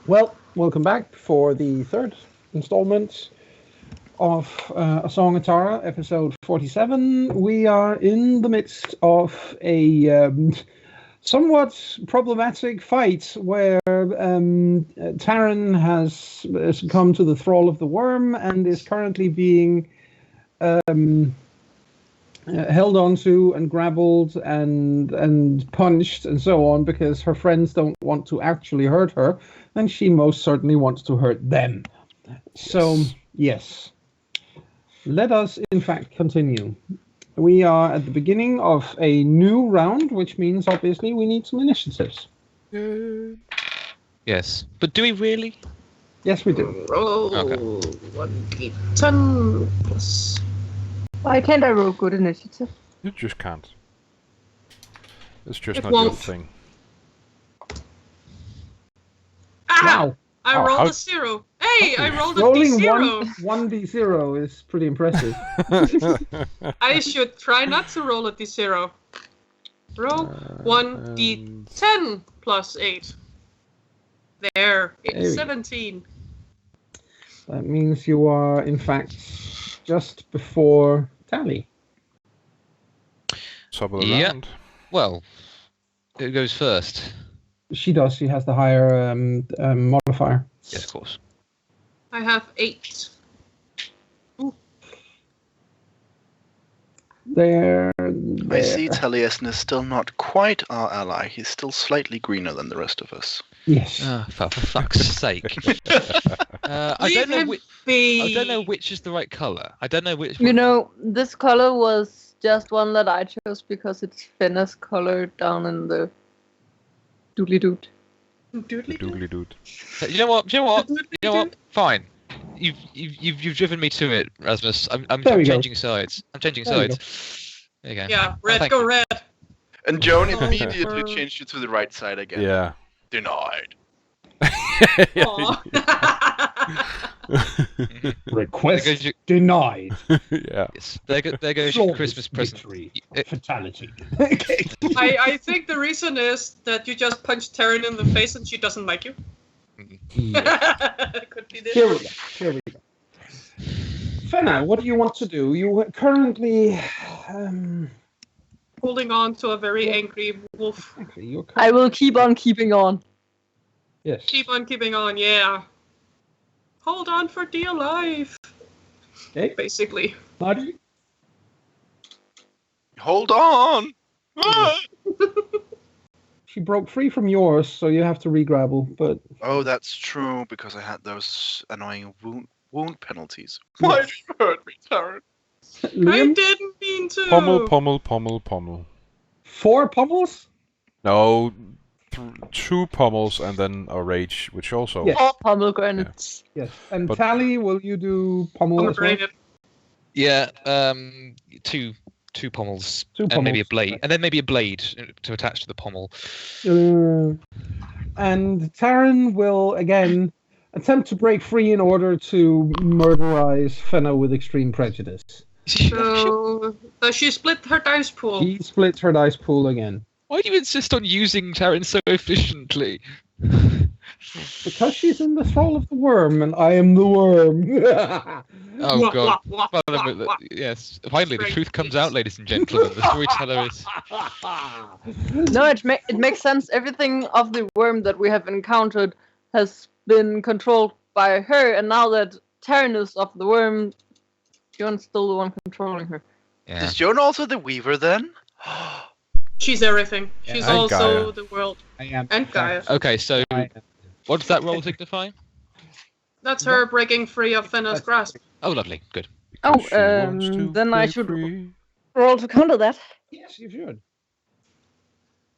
Well, welcome back for the third installment of A Song of Tara, episode 47. We are in the midst of a somewhat problematic fight where Taran has succumbed to the thrall of the worm and is currently being held onto and grappled and punched and so on because her friends don't want to actually hurt her, and she most certainly wants to hurt them. So, yes. Let us, in fact, continue. We are at the beginning of a new round, which means, obviously, we need some initiatives. Yes. But do we really? Yes, we do. Roll Okay. 1d10 plus. Why can't I roll good initiative? You just can't. It's just It not your won't. thing. Wow. I Oh, rolled how- a 0. Hey, I rolled a Rolling D0. 1d0 is pretty impressive. I should try not to roll a D0. Roll 1d10 plus 8. There, There we it's go. 17. That means you are, in fact, just before Tally. Top of the Yeah. round. Well, who goes first? She does. She has the higher modifier. Yes, of course. I have 8. There. I see Taliesin is still not quite our ally. He's still slightly greener than the rest of us. Yes. For fuck's sake. I Leave don't know him which. be. I don't know which is the right color. I don't know which. You know, this color was just one that I chose because it's Fenna's color down in the doodly doot. Doodly doo. Doogly doot. You know what? You know what? Doodly You know what? doo. Fine. You've driven me to it, Rasmus. I'm There we go. changing sides. I'm changing There we sides. There you go. Yeah, Oh, red thank go you. red. And Joan Oh, immediately for- changed you to the right side again. Yeah. Denied. Aw. Request There goes your- denied. Yeah. Yes. There goes your Flawless Christmas present. victory. Y- Fatality. Okay. I think the reason is that you just punched Taryn in the face and she doesn't like you. Could be this. Here we go. Here we go. Fenna, what do you want to do? You currently. Holding on to a very angry wolf. Actually, you're I will keep on keeping on. Yes. Keep on keeping on, yeah. Hold on for dear life, Okay. basically. Margie? Hold on! Ah! She broke free from yours, so you have to re-grapple, but. Oh, that's true, because I had those annoying wound penalties. Yes. Why did you hurt me, Taryn? I Liam? didn't mean to. Pommel. 4 pummels? No, 2 pommels and then a rage, which also. Yes. Or pomegranates. Yes. And But- Tally, will you do pummel as well? Overrated. Yeah. Two pommels. Two And maybe a pommels. blade. And then maybe a blade to attach to the pommel. And Taran will, again, attempt to break free in order to murderize Fenna with extreme prejudice. So, does she split her dice pool? She splits her dice pool again. Why do you insist on using Taryn so efficiently? Because she's in the thrall of the worm, and I am the worm. Oh Wah, god. wah, wah, Well, wah, wah. yes. Finally, the Strength, truth comes please. out, ladies and gentlemen. The storyteller is. No, it makes sense. Everything of the worm that we have encountered has been controlled by her, and now that Taryn is of the worm, John's still the one controlling her. Yeah. Is Joan also the weaver then? She's everything. She's And also Gaia. the world. I am. And Gaia. Okay, so I am. what does that roll signify? That's her breaking free of Fenna's grasp. Oh, lovely. Good. Oh, She wants to then I break should free. roll to counter that. Yes, you should.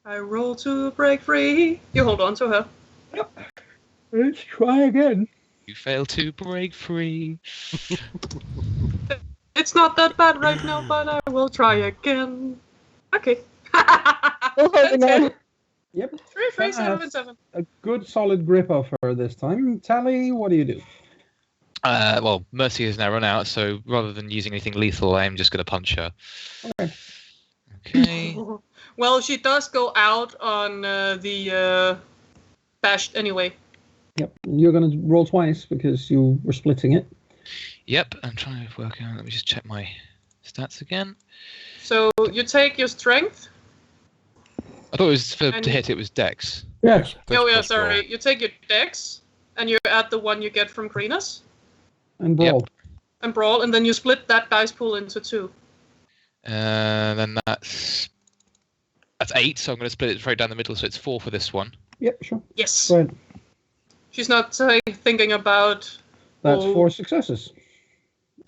I roll to break free. You hold on to her. Let's try again. You fail to break free. It's not that bad right now, but I will try again. Okay. Still holding on. Yep. 3, 3, Fenna 7, has 7. a good solid grip of her this time. Tally, what do you do? Well, Mercy has now run out, so rather than using anything lethal, I am just going to punch her. Okay. Okay. Well, she does go out on the bashed anyway. Yep. You're going to roll twice because you were splitting it. Yep, I'm trying to work out. Let me just check my stats again. So you take your strength. I thought it was And to hit. It was Dex. Yes. Oh yeah, sorry. You take your dex, and you add the one you get from Greenus And brawl. and brawl, and then you split that dice pool into 2. Then that's 8. So I'm going to split it right down the middle. So it's 4 for this one. Yep, sure. Yes. Go ahead. She's not thinking about. That's Oh. 4 successes.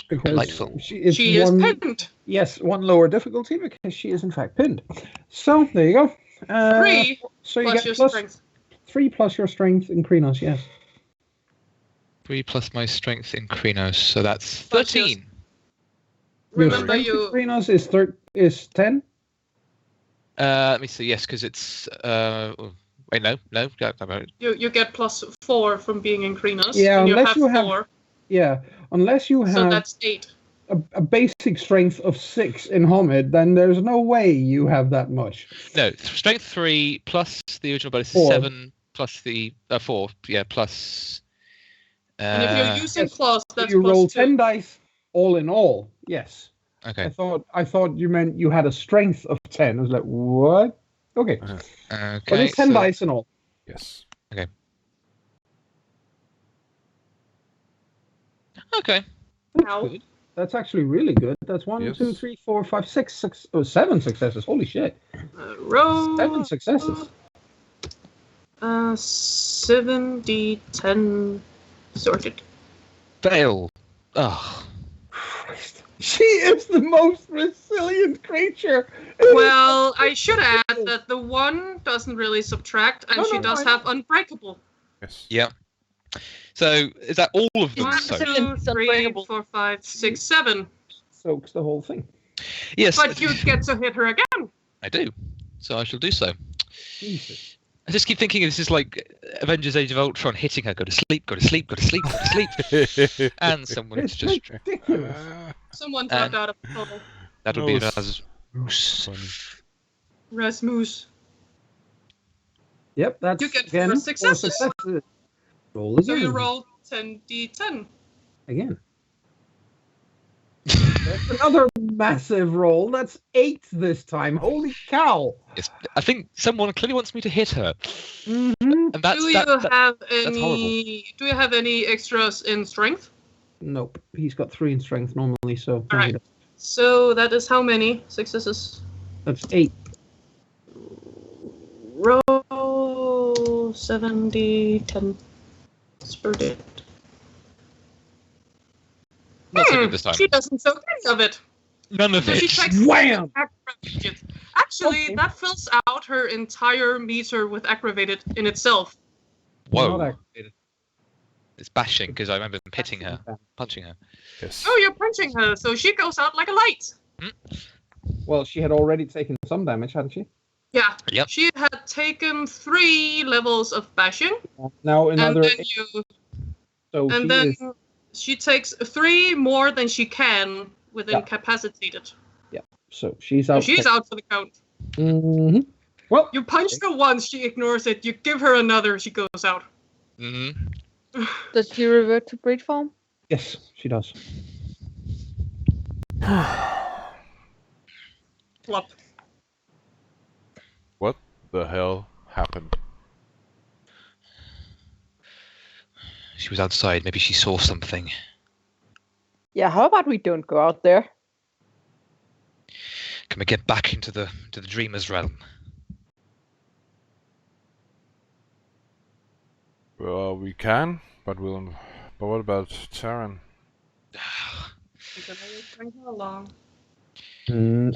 Because Delightful. She is pinned. Yes, 1 lower difficulty because she is in fact pinned. So there you go. 3 So you plus get your strength. 3 plus your strength in Krynos, yes. 3 plus my strength in Krynos. So that's Plus your- 13. Your Remember strength in you. Krynos is 10. Let me see. Yes, because it's. Wait, no. You get plus 4 from being in Greenus. Yeah, and you unless have you have 4, Yeah, unless you so have that's 8. a basic strength of 6 in Homid, then there's no way you have that much. No, strength 3 plus the original bonus is 4. 7 plus the 4. Yeah, plus. And if you're using yes, claws, So that's you plus roll 2. 10 dice all in all. Yes. Okay. I thought you meant you had a strength of 10. I was like, what? Okay. Okay. But it's 10 so- dice in all. Yes. Okay. That's Ow. good. That's actually really good. That's 1, Yes. 2, 3, 4, 5, 6, 7 successes. Holy shit. Roll. 7 successes. 7d10 sorted. Fail. Oh. Christ. She is the most resilient creature. Well, I should add that the 1 doesn't really subtract, and No, she no, does I know. have unbreakable. Yes. Yeah. So is that all of them? 1, So 2, It's 3, unbreakable. 4, 5, 6, 7. Soaks the whole thing. yes, But you get to hit her again. I do. So I shall do so. Jesus. I just keep thinking this is like Avengers: Age of Ultron, hitting her. Go to sleep. Go to sleep. Go to sleep. Go to sleep. And someone It's just ridiculous. Someone dropped out of the puddle. that would be No, Rasmus. Rasmus. Yep, that's You get again 4 4 successes. successes. Roll So you again. roll 10d10. Again. That's another massive roll. That's 8 this time. Holy cow. Yes, I think someone clearly wants me to hit her, Mm-hmm. and that's Do you that, have horrible. any? Do you have any extras in strength? Nope. He's got 3 in strength normally, so. no, Alright. he doesn't. So that is how many successes? That's 8. Roll 7d10. Spurted. not so good this time. She doesn't soak any of it. None of So she it. takes Wham! aggravated. Actually, Okay. that fills out her entire meter with aggravated in itself. Not Whoa! activated. It's bashing because I remember hitting her, punching her. Yes. Oh, you're punching her, so she goes out like a light. Well, she had already taken some damage, hadn't she? Yeah. Yep. She had taken 3 levels of bashing, Now another. and then So she and then is. she takes 3 more than she can with Yeah. incapacitated. So she's So out. she's out for the count. Mm-hmm. Well, You punch her once, she ignores it. You give her another, she goes out. hmm Does she revert to breed form? yes, she does. Plop. What the hell happened? She was outside. Maybe she saw something. Yeah, how about we don't go out there? Can we get back into the dreamer's realm? Well, we can, but we'll. But what about Terran? You're gonna bring her along.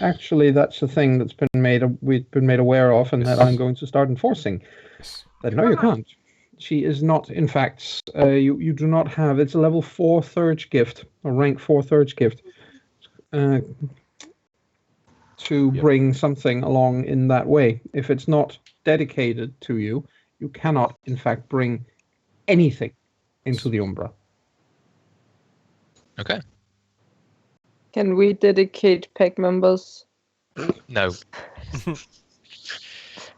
Actually, that's the thing that's been we've been made aware of, and that I'm going to start enforcing. Yes. That no, you can't. She is not. In fact, you do not have. It's a level 4 third gift, a rank 4 third gift, to bring something along in that way. If it's not dedicated to you, you cannot, in fact, bring anything into the Umbra. Okay. Can we dedicate PEG members? No.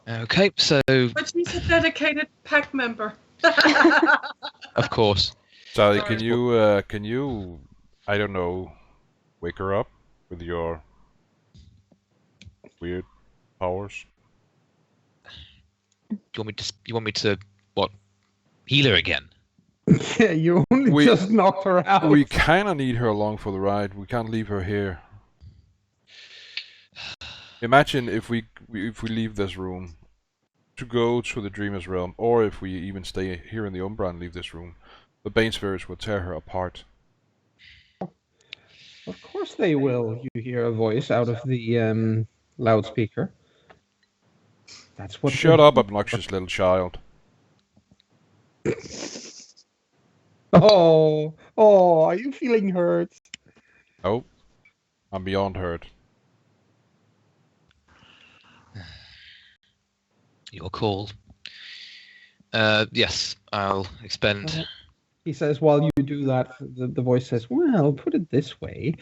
Okay, so But she's a dedicated pack member. Of course. Sally, Sorry. can you, I don't know, wake her up with your weird powers? You want me to what? Heal her again? Yeah, you only just knocked her out. We kind of need her along for the ride. We can't leave her here. Imagine if we leave this room to go to the Dreamer's Realm, or if we even stay here in the Umbra and leave this room, the Bane spirits will tear her apart. Of course they will. You hear a voice out of the loudspeaker. That's what. Shut up, obnoxious little child. Oh, are you feeling hurt? Oh, I'm beyond hurt. Your call. Yes, I'll expend. He says, while you do that, the voice says, well, put it this way.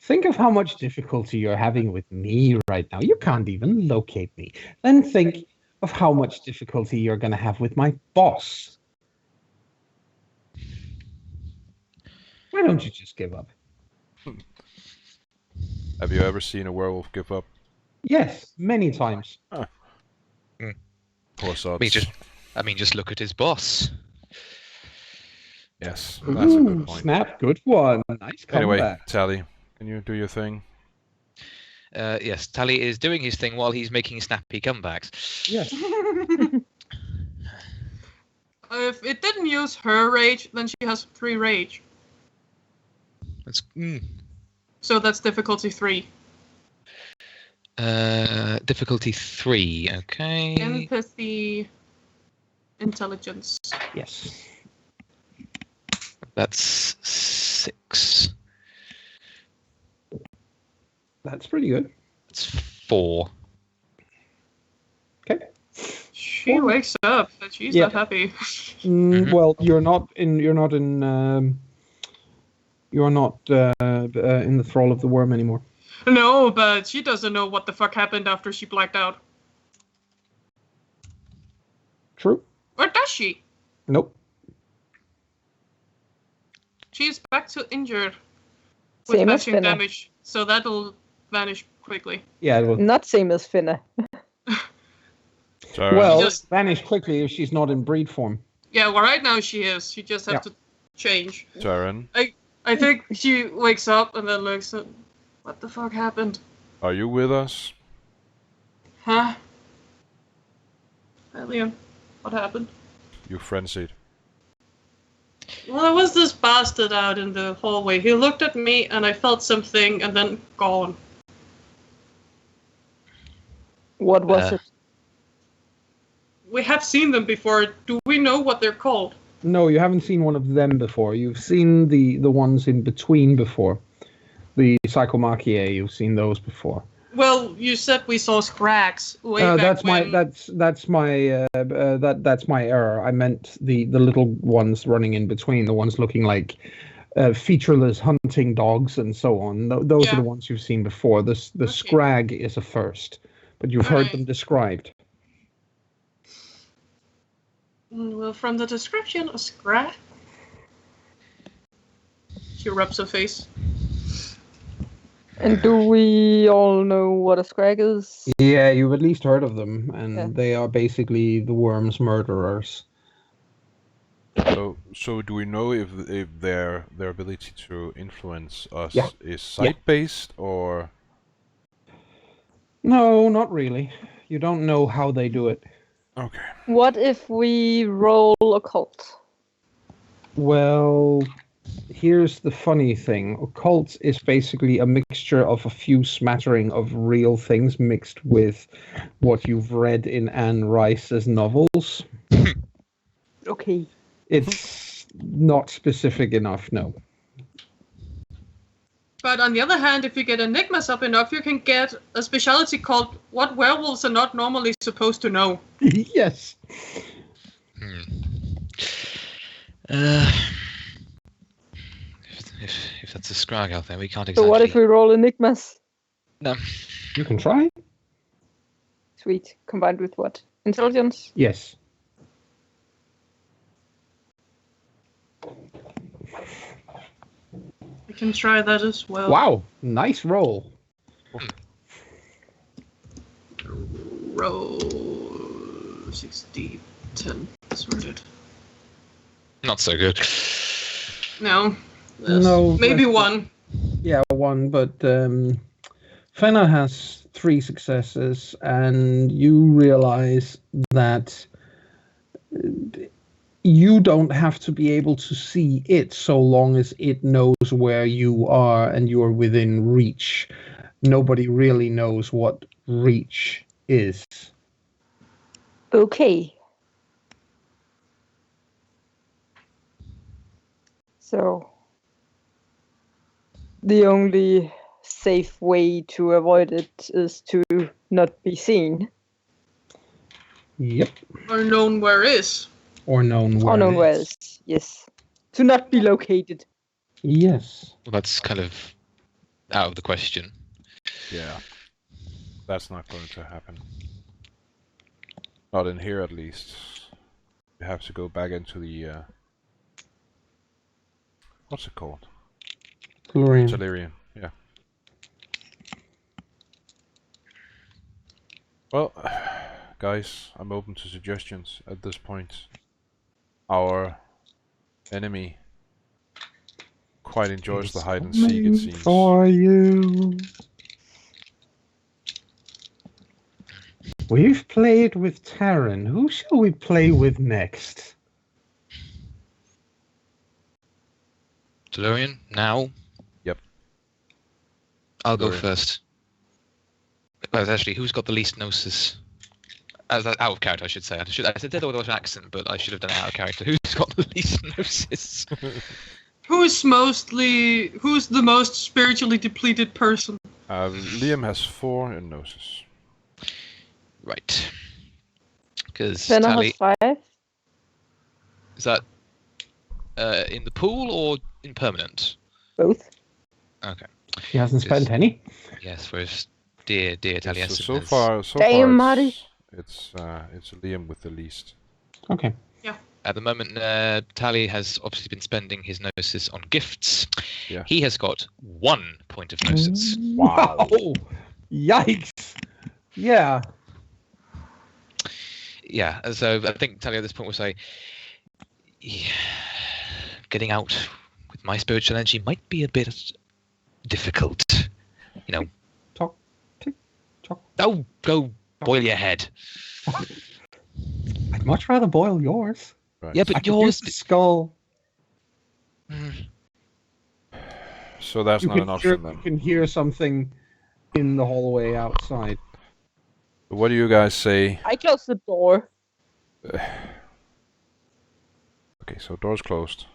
Think of how much difficulty you're having with me right now. You can't even locate me. Then think of how much difficulty you're going to have with my boss. Why don't you just give up? Have you ever seen a werewolf give up? Yes, many times. Poor sods. Just look at his boss. Yes, that's a good point. Snap, good one. Nice comeback. Anyway, Tally, can you do your thing? Yes, Tally is doing his thing while he's making snappy comebacks. Yes. If it didn't use her rage, then she has 3 rage. That's So that's difficulty 3. difficulty 3. Okay. Empathy, intelligence. Yes. That's 6. That's pretty good. That's 4. Okay. She wakes up, but she's Yeah. not happy. Well, you're not in the thrall of the worm anymore. No, but she doesn't know what the fuck happened after she blacked out. True. Or does she? Nope. She's back to injured with Same as slashing Finna. damage, so that'll vanish quickly. Yeah, it will. Not same as Finna. Sorry. Well, Just- vanish quickly if she's not in breed form. Yeah, well, right now she is. She just has Yeah. to change. Tyron, I think she wakes up and then looks at, what the fuck happened? are you with us? Huh? Alien, what happened? You frenzied. Well, there was this bastard out in the hallway. He looked at me and I felt something and then gone. What was it? We have seen them before. Do we know what they're called? No, you haven't seen one of them before. You've seen the ones in between before. The Psychomachiae, you've seen those before. Well, you said we saw scrags way back That's when. that's my error. I meant the little ones running in between, the ones looking like featureless hunting dogs and so on. Those are Yeah. the ones you've seen before. The Okay. scrag is a first, but you've heard Alright. them described. Well, from the description, a scrag. She rubs her face. And do we all know what a scrag is? Yeah, you've at least heard of them, and Yeah. they are basically the worm's murderers. So do we know if their ability to influence us Yeah. is sight-based or? No, not really. You don't know how they do it. Okay. What if we roll occult? Well, here's the funny thing. Occult is basically a mixture of a few smattering of real things mixed with what you've read in Anne Rice's novels. Okay. It's not specific enough, no. But on the other hand, if you get enigmas up enough, you can get a specialty called what werewolves are not normally supposed to know. Yes. If that's a scrag out there, we can't So exactly. what if we roll enigmas? No. You can try. Sweet. Combined with what? Intelligence? Yes. can try that as well. Wow, nice roll. Roll 60, 10. Sorted. Not so good. No. No, Maybe but- one. Yeah, one, but Fenna has 3 successes, and you realize that you don't have to be able to see it so long as it knows where you are and you're within reach. Nobody really knows what reach is. Okay. So, the only safe way to avoid it is to not be seen. Yep. Or known where is. Or known where. Or known it where is. is. Yes. To not be located. Yes. Well, that's kind of out of the question. Yeah. That's not going to happen. Not in here, at least. You have to go back into the... what's it called? Florian. Delirium, yeah. Well, guys, I'm open to suggestions at this point. Our enemy quite enjoys the hide and seek, it seems. For you. We've played with Taryn. Who shall we play with next? Delorian, now? Yep. I'll go Delorian. first. Well, actually, who's got the least gnosis? Out of character, I should say. I said that with an accent, but I should have done it out of character. Who's got the least gnosis? Who's the most spiritually depleted person? Liam has 4 in Gnosis. Right. Because Fenna Tally, has 5. is that in the pool or in permanent? Both. Okay. He hasn't spent any. Yes, whereas dear Taliesin So has- far, Damn, Marty. it's Liam with the least. Okay. At the moment, Tally has obviously been spending his gnosis on gifts. Yeah. He has got 1 point of gnosis. Wow. Yikes. Yeah. Yeah, so I think Tally at this point will say, yeah, getting out with my spiritual energy might be a bit difficult. You know, Talk. Tick. Talk. oh, go boil your head. I'd much rather boil yours. Right. Yeah, I but could yours... use the skull. So that's not an You option then. can hear something in the hallway outside. What do you guys say? I close the door. Okay, so door's closed.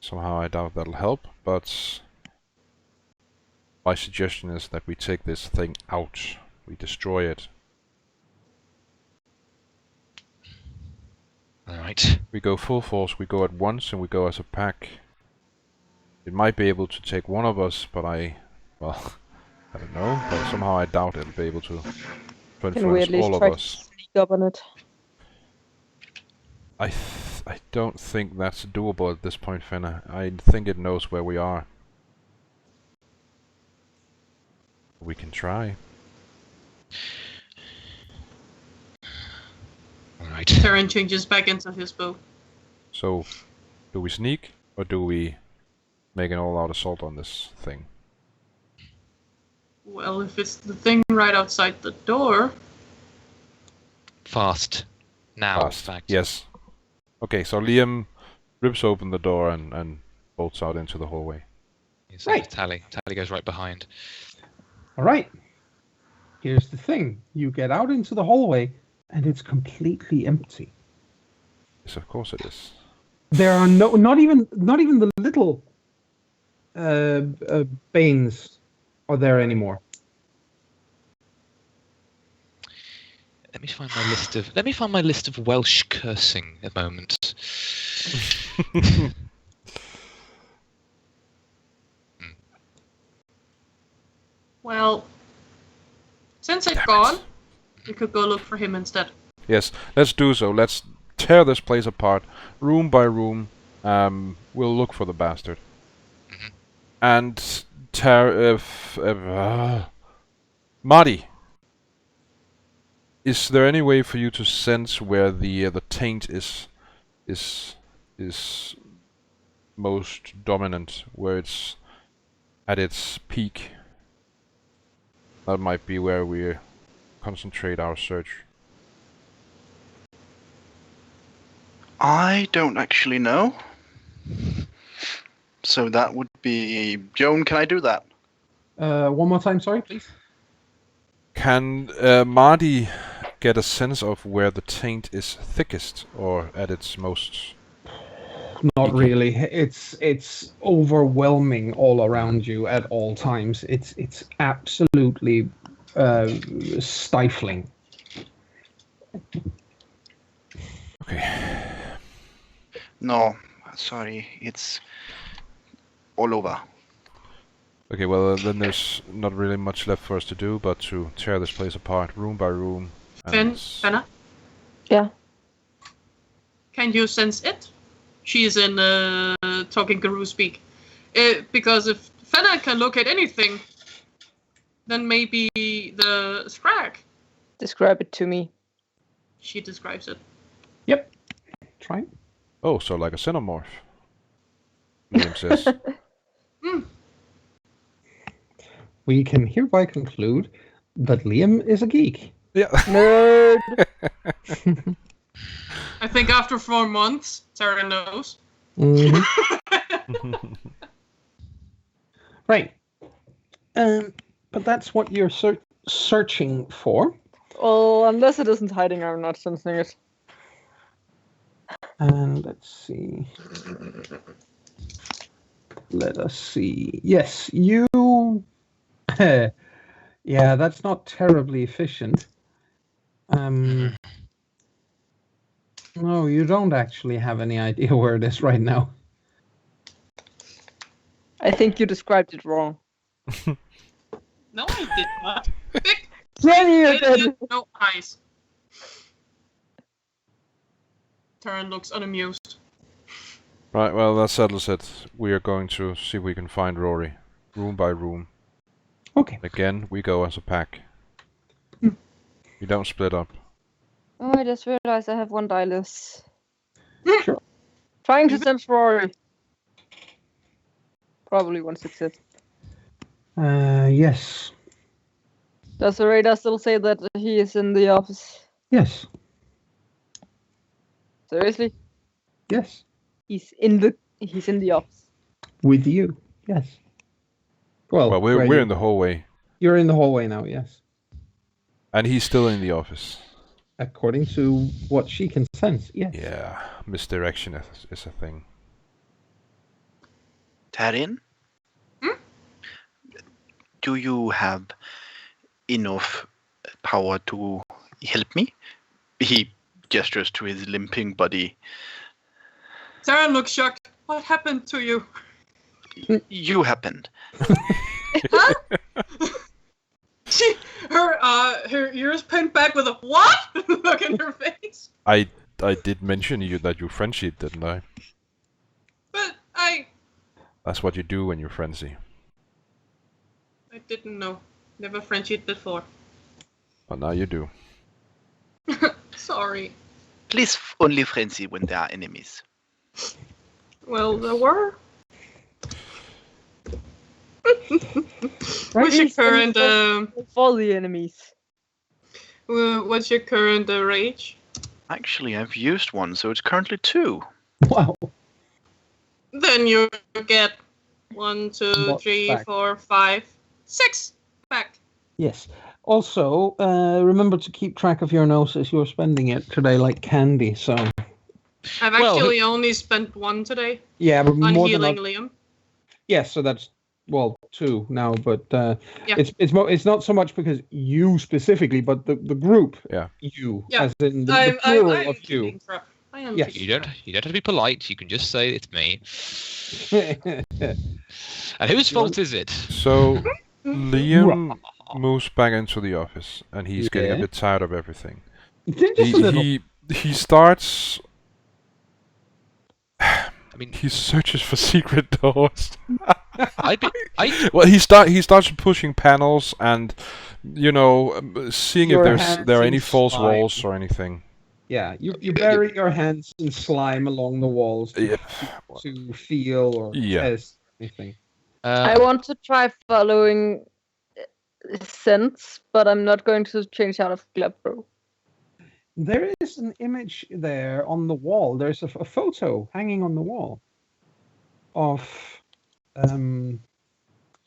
Somehow I doubt that'll help, but my suggestion is that we take this thing out. We destroy it. Alright. We go full force, we go at once, and we go as a pack. It might be able to take one of us, but I don't know, but somehow I doubt it'll be able to Can we influence at least all of try to us. sneak up on it? I don't think that's doable at this point, Fenna. I think it knows where we are. We can try. Alright. Terran changes back into his bow. So, do we sneak, or do we make an all-out assault on this thing? Well, if it's the thing right outside the door, Fast. Now, Fast. in fact. Yes. Okay, so Liam rips open the door and bolts out into the hallway. So Right. Tally goes right behind. All right. Here's the thing. You get out into the hallway, and it's completely empty. Yes, of course it is. There are not even the little banes are there anymore. Let me find my list of Welsh cursing a moment. well, since it's gone, we could go look for him instead. Yes, let's do so. Let's tear this place apart, room by room. We'll look for the bastard. And Marty, is there any way for you to sense where the taint is most dominant, where it's at its peak? That might be where we concentrate our search. I don't actually know. So that would be... Joan, can I do that? One more time, sorry, please. Can Marty get a sense of where the taint is thickest or at its most? Not really. It's overwhelming all around you at all times. It's absolutely stifling. Okay. No, sorry, it's all over. Okay, well then there's not really much left for us to do but to tear this place apart room by room. Fenna, Yeah. can you sense it? She's in talking guru speak. Because if Fenna can locate anything, then maybe the scrag. Describe it to me. She describes it. Yep. Try. Oh, so like a xenomorph. Liam says. We can hereby conclude that Liam is a geek. Yeah. Nerd. I think after 4 months, Sarah knows. Mhm. Right. But that's what you're searching for. Well, unless it isn't hiding, I'm not sensing it. And let's see. Let us see. Yes, you... yeah, that's not terribly efficient. No, you don't actually have any idea where it is right now. I think you described it wrong. No, I did not. Big Yeah, you head did. and no eyes. Taryn looks unamused. Right, well that settles it. We are going to see if we can find Rory. Room by room. Okay. Again, we go as a pack. We don't split up. Oh, I just realized I have one die less. Sure. Trying to sense Rory. Probably one success. Yes. Does the radar still say that he is in the office? Yes. Seriously? Yes. He's in the office. With you. Yes. Well, We're in the hallway. You're in the hallway now, yes. And he's still in the office. According to what she can sense, yes. Yeah, misdirection is a thing. Taryn? Do you have enough power to help me? He gestures to his limping buddy. Sarah looks shocked. What happened to you? You happened. Huh? Her ears pinned back with a what? Look in her face. I did mention that you frenzied, didn't I? But That's what you do when you frenzy. I didn't know. Never friendship before. But now you do. Sorry. Please only frenzy when there are enemies. Well, there were. Right? What's your current For the enemies. what's your current rage? Actually, I've used one, so it's currently 2. Wow. Then you get 1, 2, What's 3, back? 4, 5, 6 back. Yes. Also, remember to keep track of your nose as you're spending it today like candy, so... I've Well, actually only spent 1 today Yeah, but on more healing than... Liam. Yes, so that's... Well, 2 now, but Yeah. it's not so much because you specifically, but the group. Yeah. You, Yeah. as in the plural of you. keeping track. I am Yes. keeping You track. don't have to be polite. You can just say it's me. And whose fault is it? So Liam moves back into the office, and he's getting a Yeah. bit tired of everything. Just a little. He starts. I mean, He searches for secret doors. Well, he starts pushing panels and, seeing if there are any false walls or anything. Yeah, you bury your hands in slime along the walls to feel or test anything. I want to try following scents, but I'm not going to change out of Glabro. There is an image there on the wall. There's a photo hanging on the wall of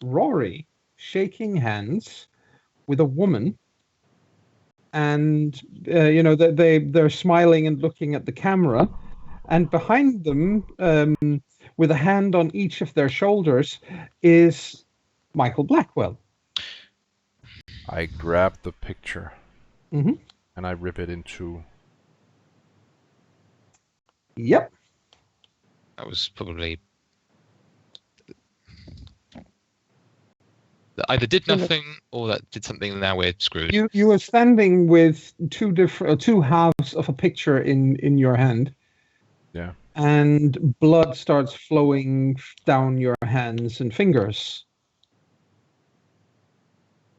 Rory shaking hands with a woman, and they're smiling and looking at the camera, and behind them, with a hand on each of their shoulders, is Michael Blackwell. I grab the picture Mm-hmm. and I rip it in two. Yep. That was probably that either did nothing or that did something, and now we're screwed. You were standing with two halves of a picture in your hand. Yeah. And blood starts flowing down your hands and fingers.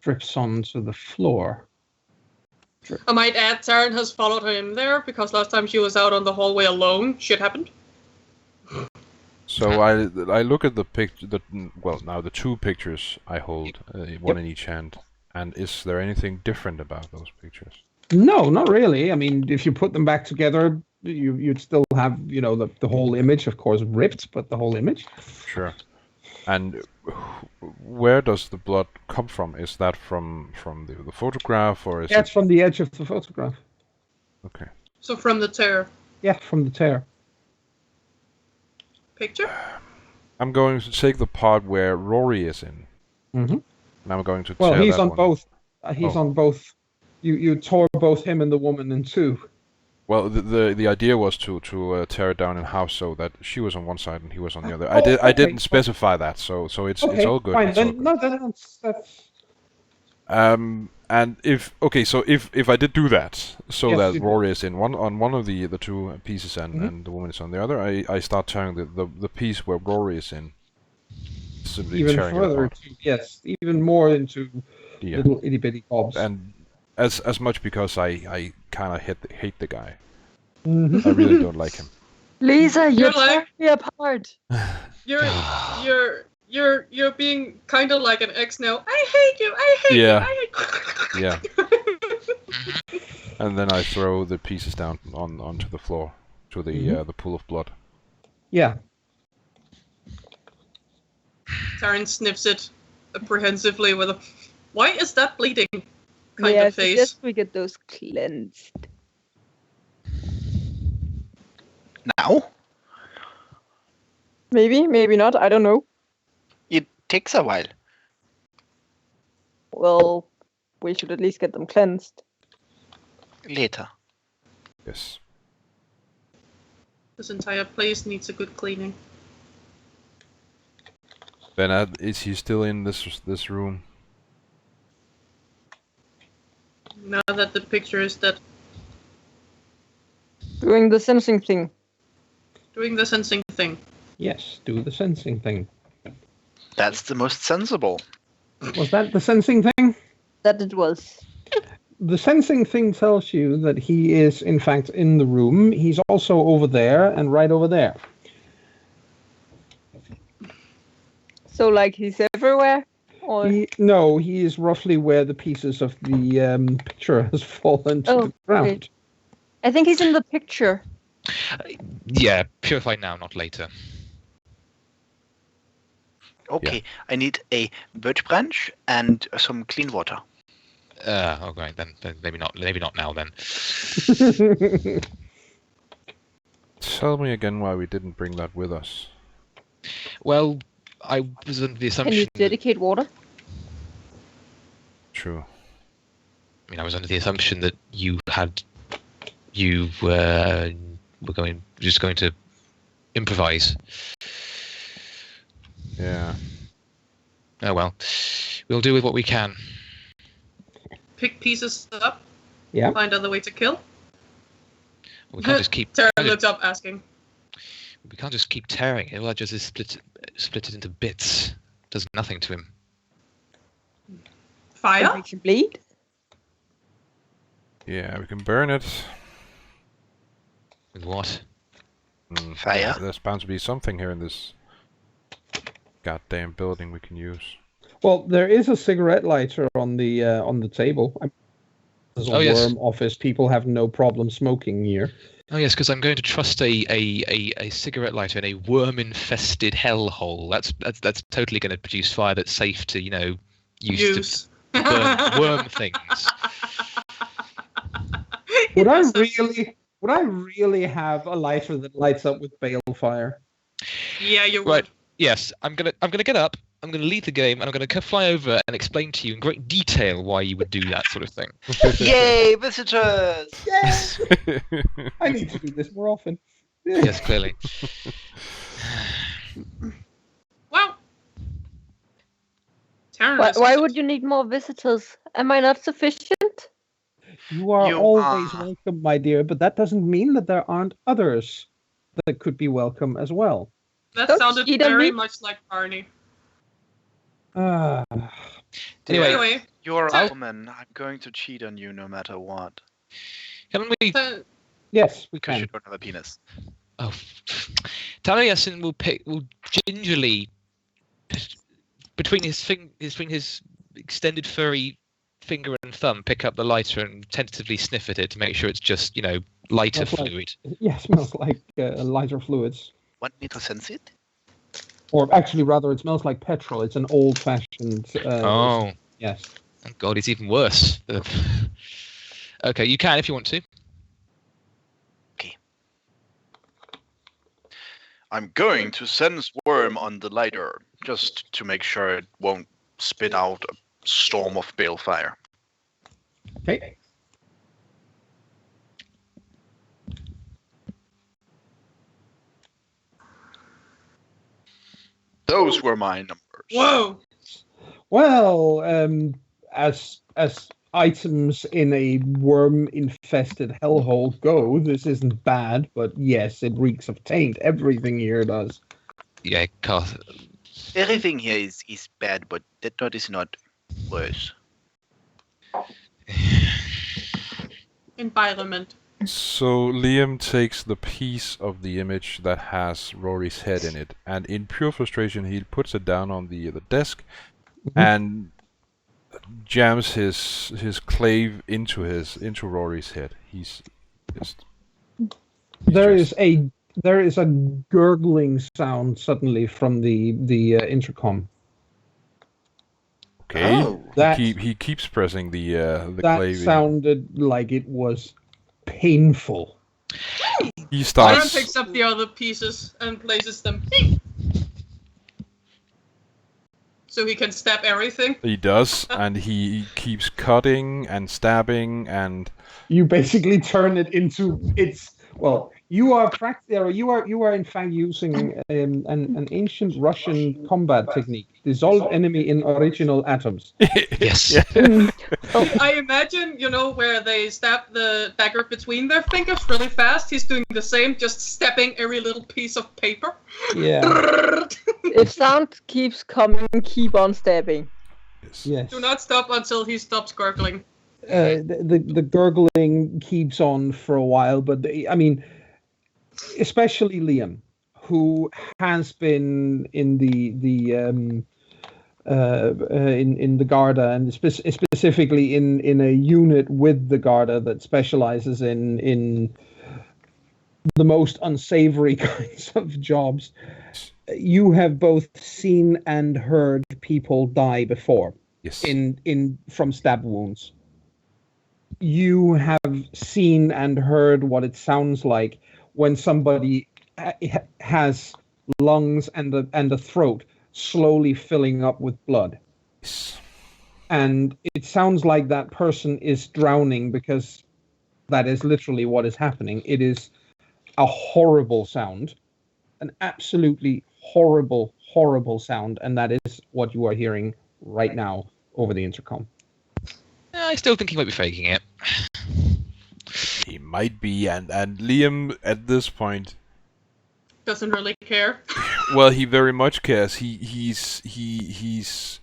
Drips onto the floor. I might add, Taryn has followed him there because last time she was out on the hallway alone, shit happened. So I look at the picture. Now the two pictures I hold, one in each hand. And is there anything different about those pictures? No, not really. I mean, if you put them back together, you'd still have the whole image, of course, ripped, but the whole image. Sure. And where does the blood come from? Is that from the photograph, or is it's from the edge of the photograph. Okay. So from the tear. Yeah, from the tear. Picture? I'm going to take the part where Rory is in. Mm-hmm. And I'm going to tear Well, he's that on one. both. He's on both. You tore both him and the woman in two. Well, the idea was to tear it down in half so that she was on one side and he was on the other. I didn't specify that, so it's all good. Fine, it's all then, good. no, then that's. And if I did do that, so Yes, that you Rory is in one of the two pieces and the woman is on the other, I start tearing the piece where Rory is in. Simply Even tearing it further, apart. yes, even more into Yeah. little itty bitty bobs. And as much because I kind of hate the guy. Mm-hmm. I really don't like him. Lisa, you're You're like- tearing me apart. You're being kind of like an ex now. I hate you. I hate Yeah. you. I hate Yeah. And then I throw the pieces down onto the floor to the pool of blood. Yeah. Taryn sniffs it apprehensively with a, why is that bleeding? Kind Yeah, I of face. suggest we get those cleansed. Now? Maybe, maybe not. I don't know. It takes a while. Well, we should at least get them cleansed. Later. Yes. This entire place needs a good cleaning. Then is he still in this room? Now that the picture is dead. Doing the sensing thing. Doing the sensing thing. Yes, do the sensing thing. That's the most sensible. Was that the sensing thing? That it was. The sensing thing tells you that he is, in fact, in the room. He's also over there and right over there. So, like, he's everywhere? Or... No, he is roughly where the pieces of the picture has fallen to the ground. Okay. I think he's in the picture. Yeah, purify now, not later. Okay, I need a birch branch and some clean water. Okay, then maybe not now then. Tell me again why we didn't bring that with us. Well, I was under the assumption. Can you dedicate water? True. I was under the assumption that you were just going to improvise. Yeah. Oh well, we'll do with what we can. Pick pieces up. Yeah. Find other way to kill. We can't just keep. Taryn looks up asking. We can't just keep tearing it. All that just is split it into bits. Does nothing to him. Fire? Makes you bleed. Yeah, we can burn it. With what? Fire? Yeah, there's bound to be something here in this goddamn building we can use. Well, there is a cigarette lighter on the table. As a worm office, people have no problem smoking here. Oh yes, because I'm going to trust a cigarette lighter in a worm-infested hellhole. That's totally going to produce fire that's safe to use. To burn worm things. Would I really have a lighter that lights up with balefire? Yeah, you would. Right. Yes, I'm gonna get up. I'm gonna leave the game, and I'm gonna fly over and explain to you in great detail why you would do that sort of thing. Yay, visitors! Yes! I need to do this more often. Yes, clearly. Well, Why would you need more visitors? Am I not sufficient? You are You always are. welcome, my dear, but that doesn't mean that there aren't others that could be welcome as well. that Don't sounded cheat on very me. much like Barney. Anyway, You're So- a woman. I'm going to cheat on you no matter what. can we? Yes, we Because can. you don't have a penis. Oh, Taliesin will gingerly between his extended furry finger and thumb pick up the lighter and tentatively sniff at it to make sure it's just lighter Smells like- fluid. Yeah, smells like lighter fluids. Want me to sense it? Or actually, rather, it smells like petrol. It's an old-fashioned... Oh, Yes. thank God, it's even worse. Okay, you can if you want to. I'm going to sense worm on the lighter, just to make sure it won't spit out a storm of balefire. Okay. Those were my numbers. Whoa! Well, as items in a worm-infested hellhole go, this isn't bad, but yes, it reeks of taint. Everything here does. Yeah, Carth. Everything here is bad, but that is not worse. Environment. So Liam takes the piece of the image that has Rory's head in it, and in pure frustration, he puts it down on the desk and jams his clave into Rory's head. There is a gurgling sound suddenly from the intercom. Okay. Oh. He keeps pressing the That clave. sounded like it was painful. He Aaron starts. picks up the other pieces and places them. So he can stab everything. He does, and he keeps cutting and stabbing and. You basically turn it into its. Well, you are in fact using an ancient Russian combat technique: dissolve enemy in original atoms. Yes. Yeah. I imagine, where they stab the dagger between their fingers really fast. He's doing the same, just stepping every little piece of paper. Yeah. If sound keeps coming, keep on stabbing. Yes. Do not stop until he stops gurgling. The gurgling keeps on for a while, but especially Liam, who has been in the Garda, and specifically in a unit with the Garda that specializes in the most unsavory kinds of jobs. You have both seen and heard people die before. Yes. From stab wounds. You have seen and heard what it sounds like when somebody has lungs and a throat slowly filling up with blood. Yes. And it sounds like that person is drowning, because that is literally what is happening. It is a horrible sound, an absolutely horrible, horrible sound, and that is what you are hearing right now over the intercom. I still think he might be faking it. He might be, and Liam at this point doesn't really care. Well, he very much cares. He's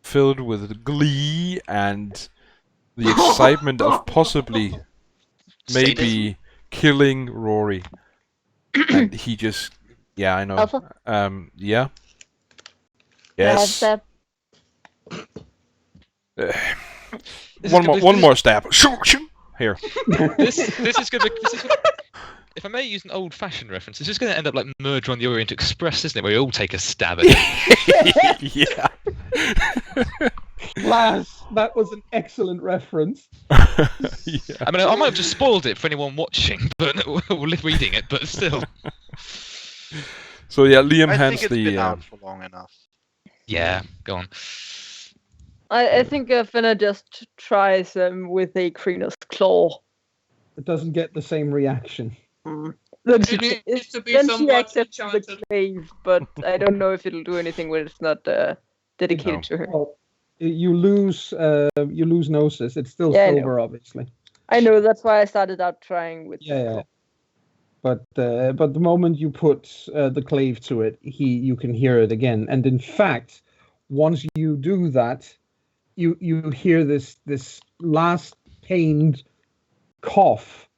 filled with glee and the excitement of possibly maybe killing Rory. And he just, yeah, I know. Alpha? Yeah. Yes. One more stab. Shoot. Here. This is gonna. If I may use an old-fashioned reference, it's just going to end up like Murder on the Orient Express, isn't it? Where we all take a stab at it. Yeah. Lass, that was an excellent reference. Yeah. I mean, I might have just spoiled it for anyone watching, but or reading it, but still. So yeah, Liam I hands think it's the. been out for long enough. Yeah, go on. I think Finna just tries with a Kreenos claw. It doesn't get the same reaction. Then It needs to be then she somewhat accepts the enchanted. clave, but I don't know if it'll do anything when it's not dedicated No. to her. Well, you lose Gnosis. It's still Yeah, I know. silver, obviously. I know, that's why I started out trying with Yeah. But the moment you put the clave to it, you can hear it again. And in fact, once you do that, you hear this last pained cough.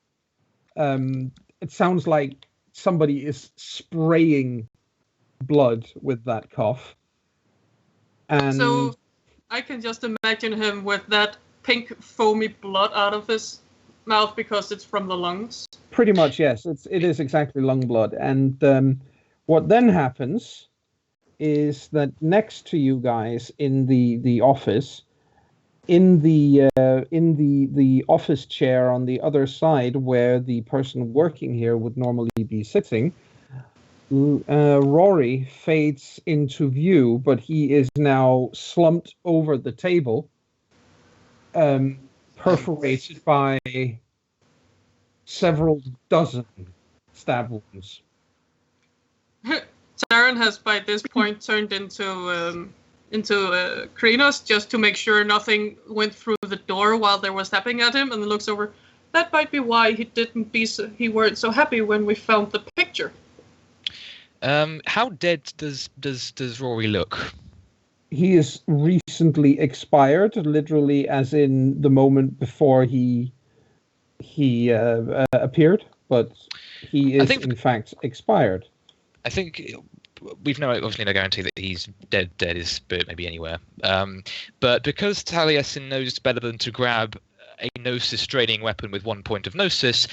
It sounds like somebody is spraying blood with that cough. And So I can just imagine him with that pink foamy blood out of his mouth because it's from the lungs. pretty much, yes, it is exactly lung blood. And what then happens is that next to you guys in the office, in the office chair on the other side where the person working here would normally be sitting, Rory fades into view, but he is now slumped over the table, perforated by several dozen stab wounds. Saren has by this point turned into Kreenos just to make sure nothing went through the door while they were snapping at him, and then looks over. That might be why he weren't so happy when we found the picture. How dead does Rory look? He is recently expired, literally as in the moment before he appeared, but he is in fact expired. I think we've obviously no guarantee that he's dead. His spirit may be anywhere. But because Taliesin knows better than to grab a gnosis-draining weapon with 1 point of gnosis,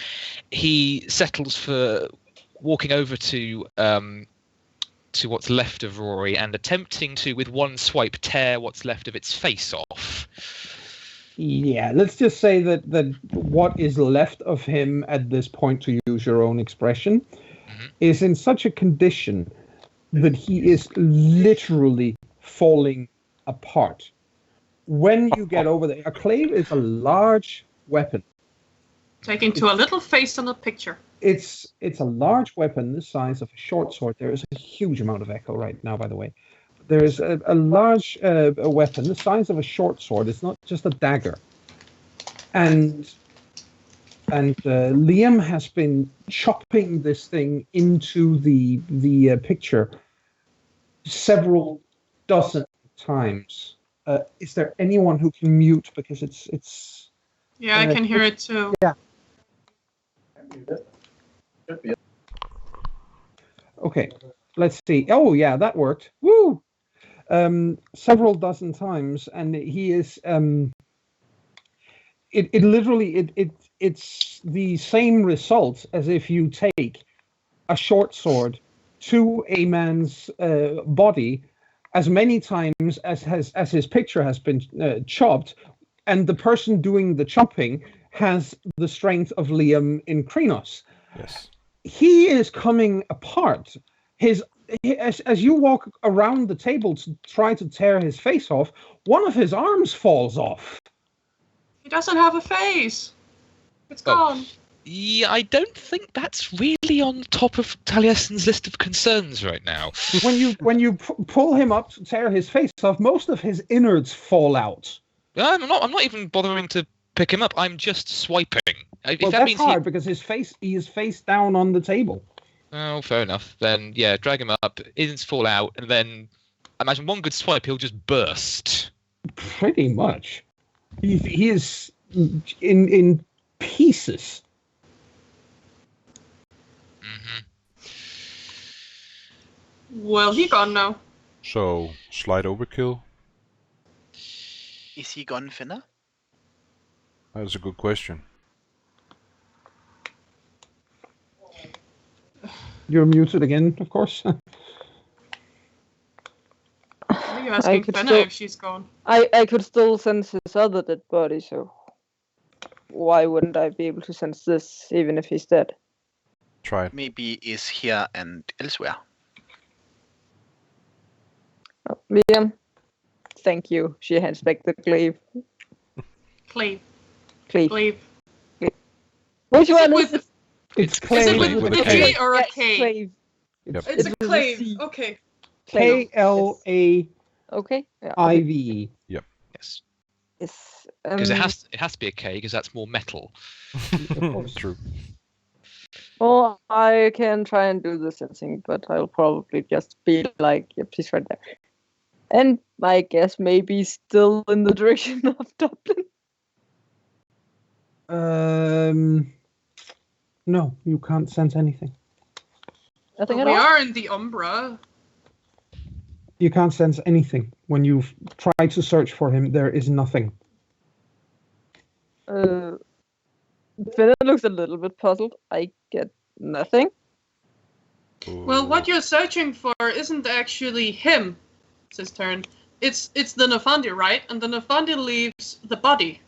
he settles for walking over to what's left of Rory and attempting to, with one swipe, tear what's left of its face off. Yeah, let's just say that what is left of him at this point, to use your own expression, is in such a condition that he is literally falling apart. When you get over there, a clave is a large weapon. Taking to a little face on the picture. It's a large weapon the size of a short sword. There is a huge amount of echo right now, by the way. There is a large a weapon the size of a short sword. It's not just a dagger. And Liam has been chopping this thing into the picture several dozen times. Is there anyone who can mute, because it's Yeah, I can hear it too. Yeah. Okay, let's see. Oh yeah, that worked. Woo! Several dozen times, and he is it's the same result as if you take a short sword to a man's body as many times as his picture has been chopped, and the person doing the chopping has the strength of Liam in Kreenos. Yes. He is coming apart. As you walk around the table to try to tear his face off, one of his arms falls off. He doesn't have a face. It's gone. Yeah, I don't think that's really on top of Taliesin's list of concerns right now. When you pull him up to tear his face off, most of his innards fall out. I'm not even bothering to pick him up. I'm just swiping. If Well, that that's means hard because he is face down on the table. Oh, fair enough. Then, yeah, drag him up, inns fall out, and then I imagine one good swipe, he'll just burst. Pretty much. He is in pieces. Well, he gone now. So, slight overkill? Is he gone, Finna? That's a good question. You're muted again, of course. Are you asking could Fenna still- if she's gone? I could still sense his other dead body, so why wouldn't I be able to sense this even if he's dead? Try it. Maybe is here and elsewhere. Oh, Liam, thank you. She hands back the glaive. Clave. Cleave. Clave. Which Is it one with- is it? It's Is it clave with with a a G K. or a Yes, K? Clave. Yep. It's a It's with a clave. C. Okay. Clave. KLAIVE. Okay. Yeah. Yes. Yes. Because it has to be a K, because that's more metal. True. Well, I can try and do the sensing, but I'll probably just be like, yep, she's right there. And I guess maybe still in the direction of Dublin. No, you can't sense anything. Nothing Well, at we all. are in the Umbra. You can't sense anything. When you try to search for him, there is nothing. Finna looks a little bit puzzled. I get nothing. Well, what you're searching for isn't actually him, says Taryn. It's the Nefandi, right? And the Nefandi leaves the body.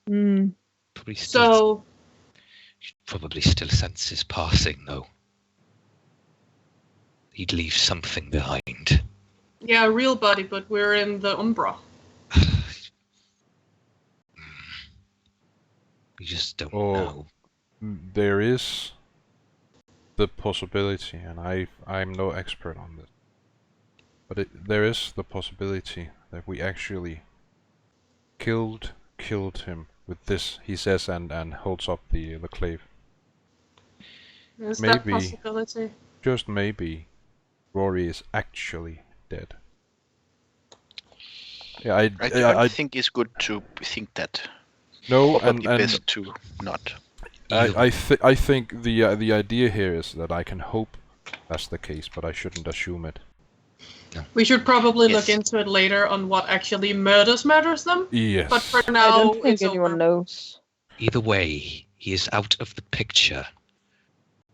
Hmm. Probably still senses passing, though. He'd leave something behind. Yeah, a real body, but we're in the Umbra. We just don't Oh. know. There is the possibility, and I'm no expert on this, but there is the possibility that we actually killed him with this, he says, and holds up the clave. Is that Maybe. possibility? Just maybe Rory is actually dead. Yeah, I don't think it's good to think that. no, Probably and best to not. I think the idea here is that I can hope that's the case, but I shouldn't assume it. We should probably Yes. look into it later on what actually murders them. Yes. But for I now, don't think it's anyone over. knows. Either way, he is out of the picture.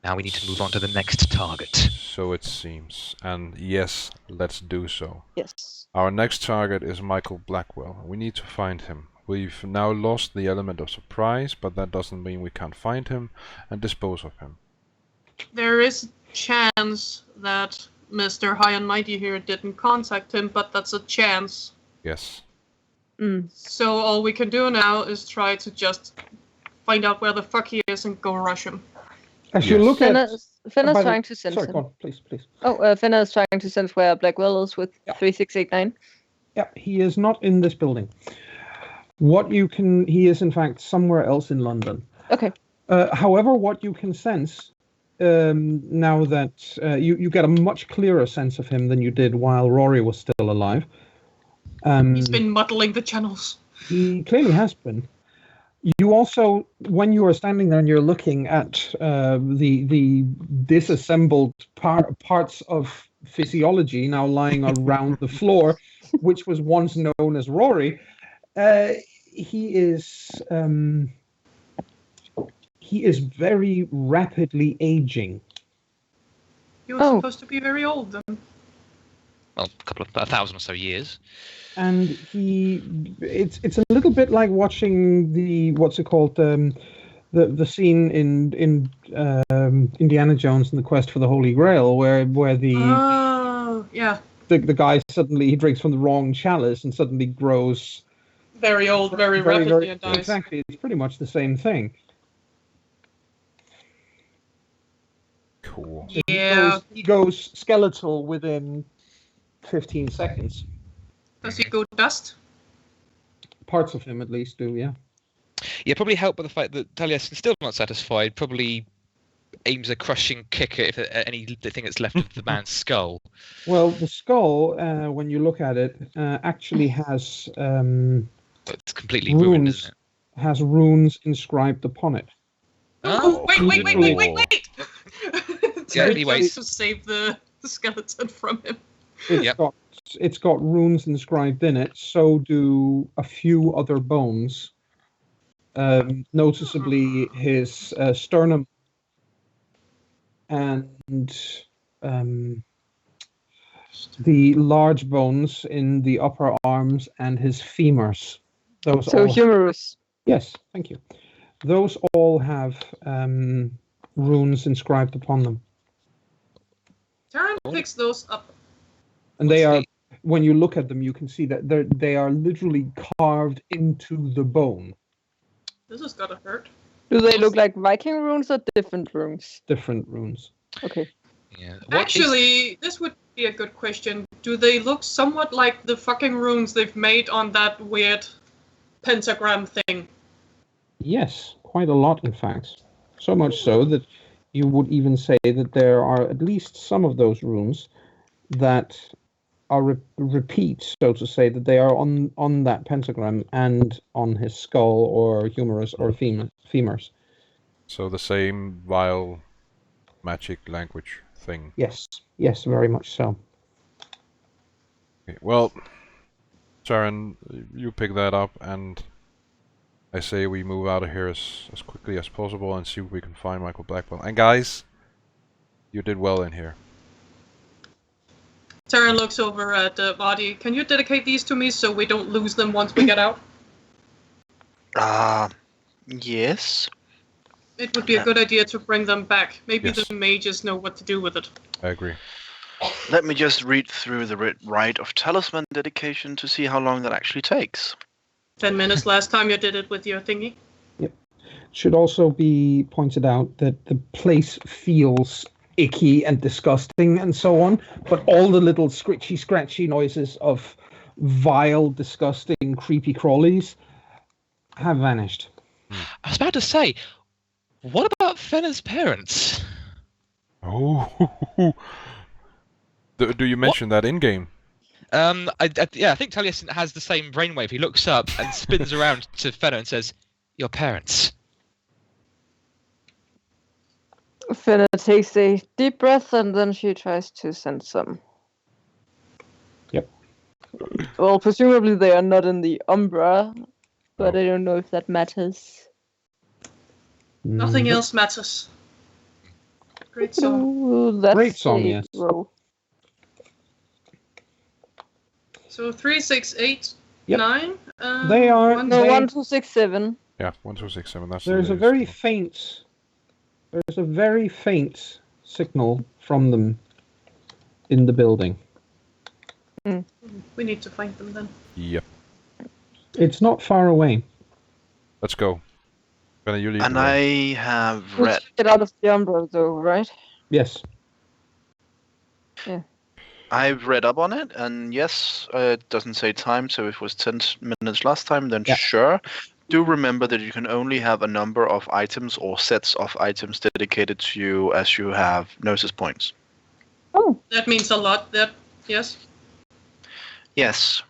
Now we need to move on to the next target. So it seems. And yes, let's do so. Yes. Our next target is Michael Blackwell. We need to find him. We've now lost the element of surprise, but that doesn't mean we can't find him and dispose of him. There is a chance that Mr. High and Mighty here didn't contact him, but that's a chance. Yes. Mm. So all we can do now is try to just find out where the fuck he is and go rush him. As you Yes. look at... Finna's by the- trying to sense Sorry, him. go on, please. Oh, Finna is trying to sense where Blackwell is with Yeah. 3689. Yeah, he is not in this building. He is in fact somewhere else in London. Okay. However, what you can sense, now that you get a much clearer sense of him than you did while Rory was still alive. He's been muddling the channels. He clearly has been. You also, when you are standing there and you're looking at the disassembled parts of physiology now lying around the floor, which was once known as Rory, he is very rapidly aging. He was supposed to be very old then. Well, a thousand or so years. And it's a little bit like watching the the scene in Indiana Jones and the Quest for the Holy Grail, where the Oh, yeah. the guy suddenly he drinks from the wrong chalice and suddenly grows Very old, very rapidly and dies. Exactly, it's pretty much the same thing. Cool. Yeah. He goes skeletal within 15 seconds. Does he go dust? Parts of him, at least, do, yeah. Yeah, probably helped by the fact that Taliesin's still not satisfied. Probably aims a crushing kick at anything that's left of the man's skull. Well, the skull, when you look at it, actually has It's completely ruined, runes. isn't it? Has runes inscribed upon it. Oh, wait! Yeah, Terry anyways. tries to save the skeleton from him. It's got runes inscribed in it. So do a few other bones. Noticeably, his sternum and the large bones in the upper arms and his femurs. Those So all humorous. Yes, thank you. Those all have runes inscribed upon them. Taran picks those up. And What's they are, the- when you look at them, you can see that they are literally carved into the bone. This is gotta hurt. Do they look like Viking runes or different runes? Different runes. Okay. Yeah. Actually, this would be a good question. Do they look somewhat like the fucking runes they've made on that weird pentagram thing? Yes, quite a lot, in fact. So much so that you would even say that there are at least some of those runes that are repeats, so to say, that they are on that pentagram and on his skull or humerus or femurs. So the same vile magic language thing. Yes, very much so. Okay, well, Sharon, you pick that up, and I say we move out of here as quickly as possible and see if we can find Michael Blackwell. And guys, you did well in here. Taran looks over at the body. Can you dedicate these to me so we don't lose them once we get out? Yes. It would be a good idea to bring them back. Maybe Yes. the mages know what to do with it. I agree. Let me just read through the rite of talisman dedication to see how long that actually takes. 10 minutes last time you did it with your thingy. Should also be pointed out that the place feels icky and disgusting and so on, but all the little scratchy noises of vile, disgusting, creepy crawlies have vanished. I was about to say, what about Fenna's parents? Oh, do you mention that in game? I think Taliesin has the same brainwave. He looks up and spins around to Fenna and says, "Your parents." Fenna takes a deep breath and then she tries to send some. Yep. Well, presumably they are not in the Umbra, but I don't know if that matters. Nothing else matters. Great song. Ooh, that's Great song, a yes. roll. So 3, 6, 8, Yep. 9. They are- one, No, They- 1, 2, 6, 7. Yeah, 1, 2, 6, 7. That's the There's a latest. very faint signal from them in the building. We need to find them then. Yep. It's not far away. Let's go. Fenna, you lead And the way. I have We read. should get out of the Umbra though, right? Yes. I've read up on it, and yes, it doesn't say time, so if it was 10 minutes last time, then Yeah. sure. Do remember that you can only have a number of items or sets of items dedicated to you as you have Gnosis points. Oh, That means a lot. Yes. Yes.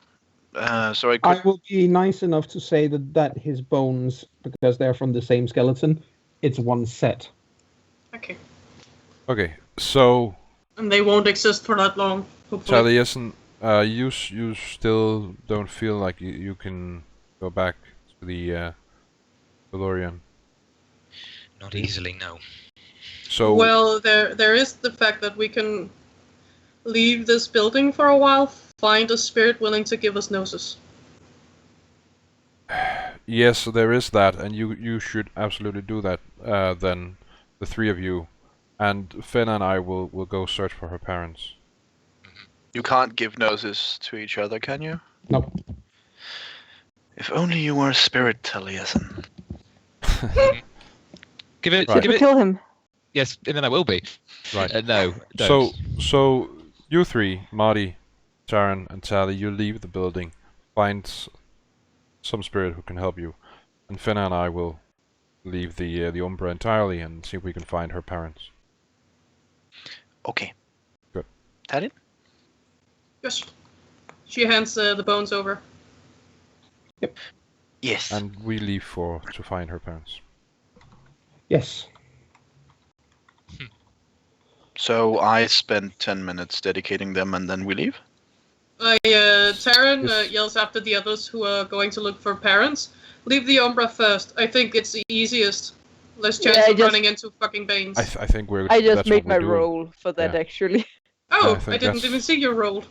So I I could. will be nice enough to say that his bones, because they're from the same skeleton, it's one set. Okay. Okay, so And they won't exist for that long, hopefully. Taliesin, you still don't feel like you can go back to the DeLorean. Not easily, no. So Well, there is the fact that we can leave this building for a while, find a spirit willing to give us Gnosis. yes, there is that, and you should absolutely do that. Then the three of you, and Fenna and I will go search for her parents. You can't give Gnosis to each other, can you? No. If only you were a spirit, Taliesin. Give it. Right. Give we it. kill him. Yes, and then I will be. Right. No. Don't. So you three, Marty, Sharon, and Tally, you leave the building, find some spirit who can help you, and Fenna and I will leave the Umbra entirely and see if we can find her parents. Okay. Good. Talin? Yes. She hands the bones over. Yes. And we leave to find her parents. Yes. So I spend 10 minutes dedicating them and then we leave? Taryn Yes. yells after the others who are going to look for parents. Leave the Umbra first. I think it's the easiest. Less chance of running into fucking Banes. I think we're. I just that's made what we're my doing. roll for that Yeah. actually. Oh, I think I didn't that's- even see your roll.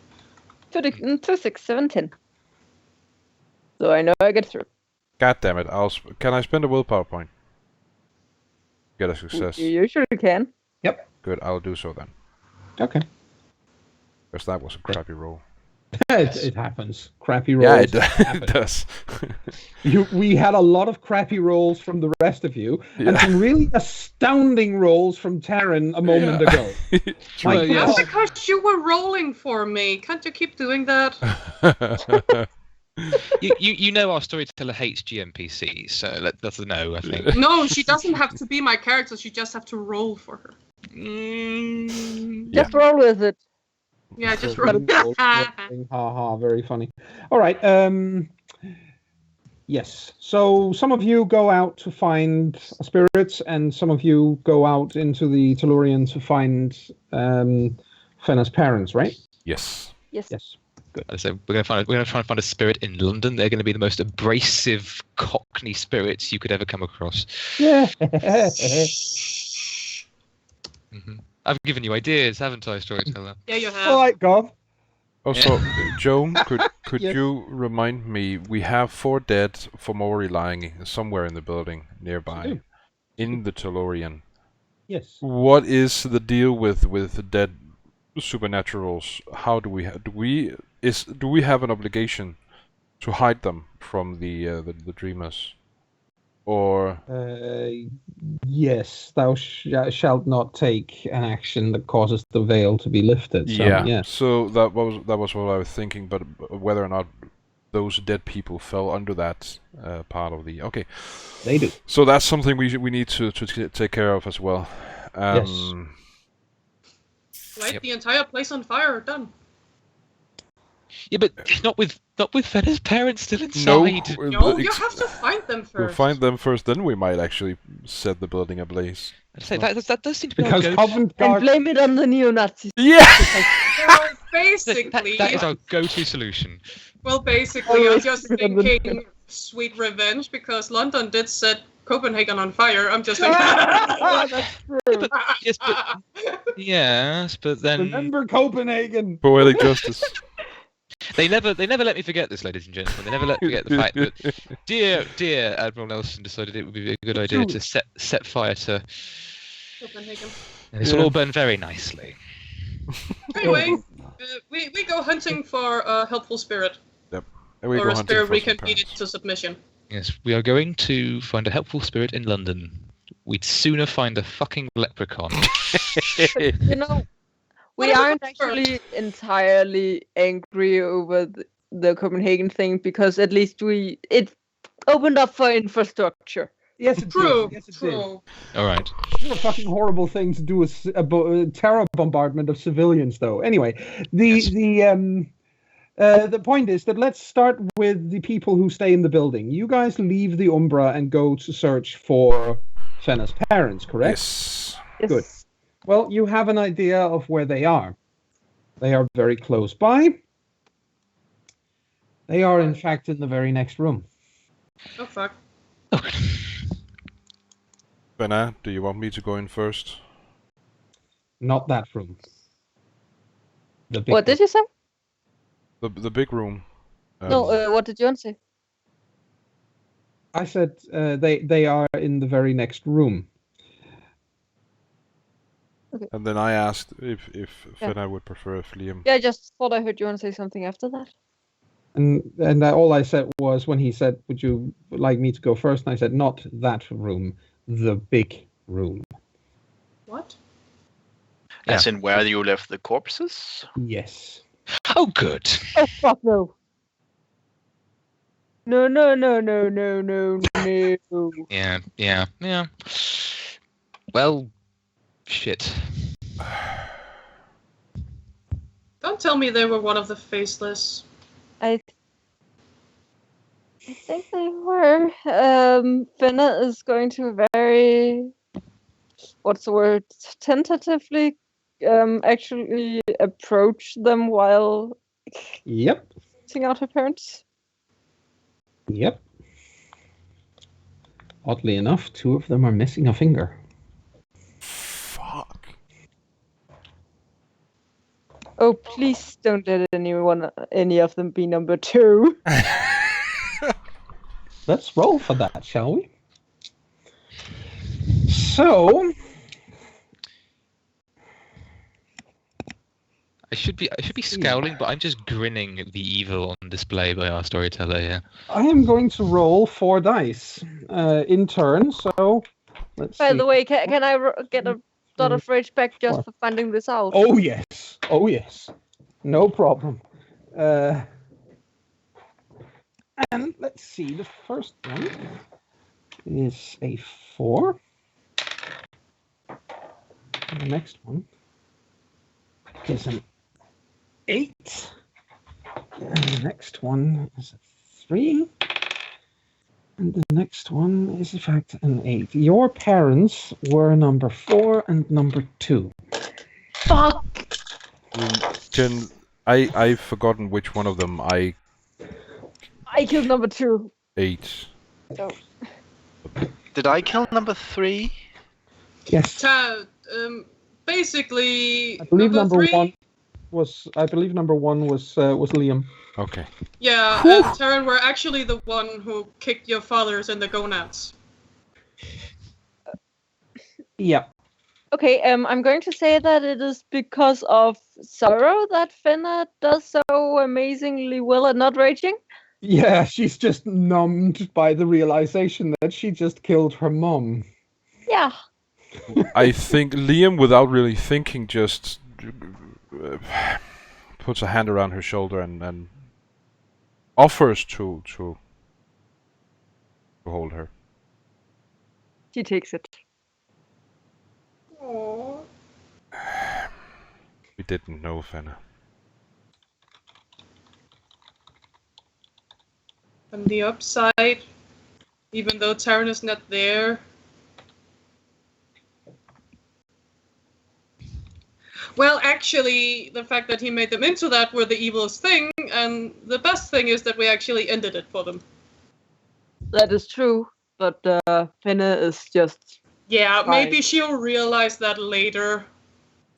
2, 6, 7, 10. So I know I get through. God damn it! Can I spend a willpower point? Get a success. You usually can. Good. I'll do so then. Okay. Because that was a crappy roll. It happens. Crappy rolls. Yeah, it happen. does. We had a lot of crappy rolls from the rest of you, and Yeah. some really astounding rolls from Taryn a moment ago. True. My yeah. That's God. because you were rolling for me. Can't you keep doing that? You know our storyteller hates GMPCs, so that's a no, I think. No, she doesn't have to be my character. She just have to roll for her. Just roll with it. Yeah, just Rolling, roll. rolling, ha ha, very funny. All right. Yes. So some of you go out to find spirits, and some of you go out into the Tellurian to find Fenna's parents, right? Yes. Yes. Yes. So we're gonna try and find a spirit in London. They're going to be the most abrasive Cockney spirits you could ever come across. Yeah. I've given you ideas, haven't I, storyteller? Yeah, you have. All right, Gov. Also, Joan, could Yes. you remind me? We have 4 dead Fomori lying somewhere in the building nearby, do. in the Tellurian. Yes. What is the deal with the dead supernaturals? How do we do we have an obligation to hide them from the dreamers, or Yes, thou shalt not take an action that causes the veil to be lifted. So, yeah? So that was what I was thinking, but whether or not those dead people fell under that part of the they do. So that's something we need to take care of as well. Yes. Light Yep. the entire place on fire. Done. Yeah, but not with Fenna's parents still inside. No, you have to find them first. We'll find them first, then we might actually set the building ablaze. I'd say that does seem to be Because our go-to. Covent And Garden. blame it on the neo-Nazis. Yeah. Well, basically, That is our go-to solution. I'm just thinking sweet revenge because London did set Copenhagen on fire. I'm just thinking. That's true. Yes, but then Remember Copenhagen. Poetic justice. they never let me forget this, ladies and gentlemen. They never let me forget the fact that dear Admiral Nelson decided it would be a good idea to set fire to, Copenhagen. and this will all burn very nicely. Anyway, we go hunting for a helpful spirit. And we Or go a hunting spirit for we some can beat it parents. to submission. Yes, we are going to find a helpful spirit in London. We'd sooner find a fucking leprechaun. You know, we What about aren't the actually entirely angry over the Copenhagen thing because at least it opened up for infrastructure. Yes, it True. did. Yes, it did. True. All right. What a fucking horrible thing to do with a terror bombardment of civilians, though. Anyway, the point is that let's start with the people who stay in the building. You guys leave the Umbra and go to search for Fenna's parents, correct? Yes. Yes. Good. Well, you have an idea of where they are. They are very close by. They are, in fact, in the very next room. Oh fuck. Benna, do you want me to go in first? Not that room. The big What did you say? The big room. No, what did you want to say? I said they are in the very next room. And then I asked if Yeah. Fenna would prefer if Liam. Yeah, I just thought I heard you want to say something after that. And all I said was when he said, "Would you like me to go first?" And I said, "Not that room, the big room." What? As in where you left the corpses? Yes. Oh, good. Oh fuck no. No. No. Yeah. Well, shit. Don't tell me they were one of the faceless. I think they were. Finna is going to very, what's the word, tentatively actually approach them while Yep. seeing out her parents. Yep. Oddly enough, 2 of them are missing a finger. Fuck. Oh, please don't let any of them be number 2. Let's roll for that, shall we? So, I should be scowling, but I'm just grinning at the evil on display by our storyteller here. I am going to roll 4 dice in turn, so let's By see. the way, can I get a dot of rage back just for finding this out? Oh, yes. Oh, yes. No problem. And let's see, the first one is a 4. And the next one is an 8. And the next one is a 3. And the next one is, in fact, an 8. Your parents were number 4 and number 2. Fuck! Jen, I've forgotten which one of them I killed number 2. ate. Oh. Did I kill number 3? Yes. Basically, I believe number 3. number 1 was Liam. Okay. Yeah, and Taryn were actually the one who kicked your fathers in the gonads. Yeah. Okay, I'm going to say that it is because of sorrow that Finna does so amazingly well at not raging. Yeah, she's just numbed by the realization that she just killed her mom. Yeah. I think Liam, without really thinking, just puts a hand around her shoulder and offers to hold her. She takes it. Aww. We didn't know, Fenna. On the upside, even though Taryn is not there. Well, actually, the fact that he made them into that were the evilest thing, and the best thing is that we actually ended it for them. That is true, but Finna is just... Yeah, Fine. maybe she'll realize that later,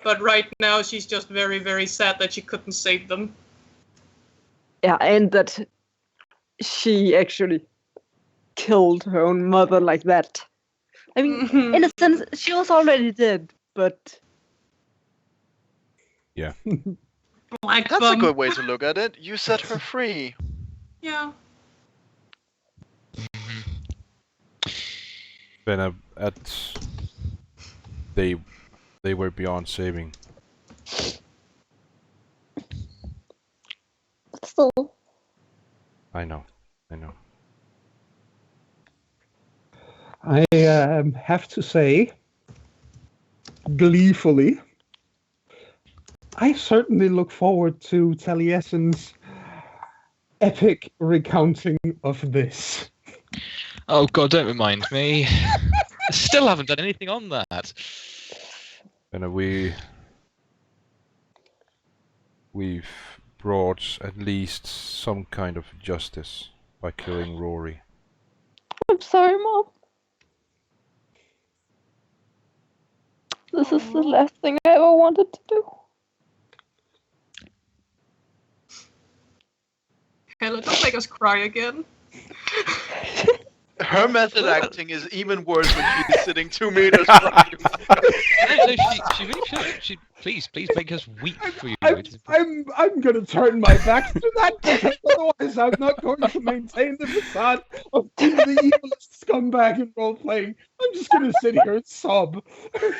but right now she's just very, very sad that she couldn't save them. Yeah, and that she actually killed her own mother like that. I mean, in a sense, she was already dead, but... Yeah. Black That's bum. a good way to look at it. You set her free. Yeah. Fenna, they were beyond saving. Still. I know. I have to say, gleefully, I certainly look forward to Taliesin's epic recounting of this. Oh god, don't remind me. I still haven't done anything on that. And we've brought at least some kind of justice by killing Rory. I'm sorry, Mom. This is the last thing I ever wanted to do. Hella, don't make us cry again. Her method acting is even worse when she's sitting 2 meters from you. No, she really should. Please make us weep for you. I'm going to turn my back to that, because otherwise I'm not going to maintain the facade of being the evilest scumbag in role-playing. I'm just going to sit here and sob.